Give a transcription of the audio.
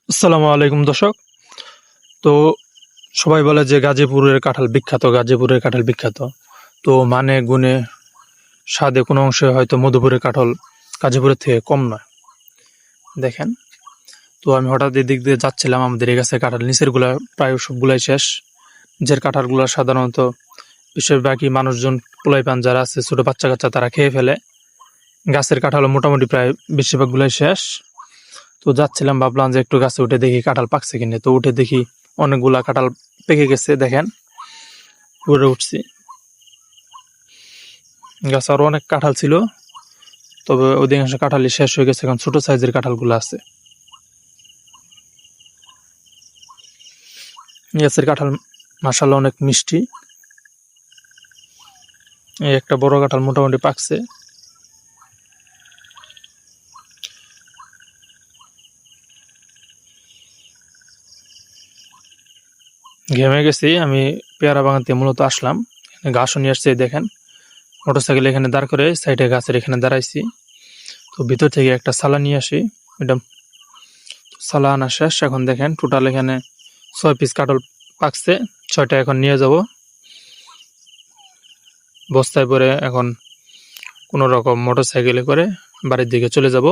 আসসালামু আলাইকুম দর্শক। তো সবাই বলে যে গাজীপুরের কাঁঠাল বিখ্যাত, গাজীপুরের কাঁঠাল বিখ্যাত। তো মানে গুণে স্বাদে কোনো অংশে হয়তো মধুপুরের কাঁঠাল গাজীপুরের থেকে কম নয়। দেখেন, তো আমি হঠাৎ এদিক দিয়ে যাচ্ছিলাম, আমাদের এই গাছের কাঁঠাল নিচের গুলা প্রায় সবগুলাই শেষ। যে কাঁঠালগুলো সাধারণত বিশ্বের বাকি মানুষজন পোলাইপান যারা আছে ছোট বাচ্চা কাচ্চা তারা খেয়ে ফেলে, গাছের কাঁঠাল মোটামুটি প্রায় বেশিরভাগগুলাই শেষ। তো যাচ্ছিলাম, ভাবলাম যে একটু গাছে উঠে দেখি কাঁঠাল পাকছে কিনে। তো উঠে দেখি অনেকগুলা কাঁঠাল পেকে গেছে। দেখেন, উপরে উঠছি, গাছে আরো অনেক কাঁঠাল ছিল, তবে অধিকাংশ কাঁঠালই শেষ হয়ে গেছে। এখন ছোট সাইজের কাঁঠালগুলো আছে। গাছের কাঁঠাল মাশাআল্লাহ অনেক মিষ্টি। এই একটা বড় কাঁঠাল মোটামুটি পাকছে। ঘেমে গেছি আমি, পেয়ারা বাগান থেকে মূলত আসলাম। ঘাসও নিয়ে আসছে, দেখেন মোটরসাইকেল এখানে দাঁড় করে সাইডে গাছের এখানে দাঁড়াইছি। তো ভিতর থেকে একটা সালা নিয়ে আসি, ম্যাডাম। সালা আনা শেষ। এখন দেখেন টোটাল এখানে 6 পিস কাঁঠাল পাকছে। 6টা এখন নিয়ে যাব বস্তায় করে। এখন কোনো রকম মোটরসাইকেলে করে বাড়ির দিকে চলে যাব।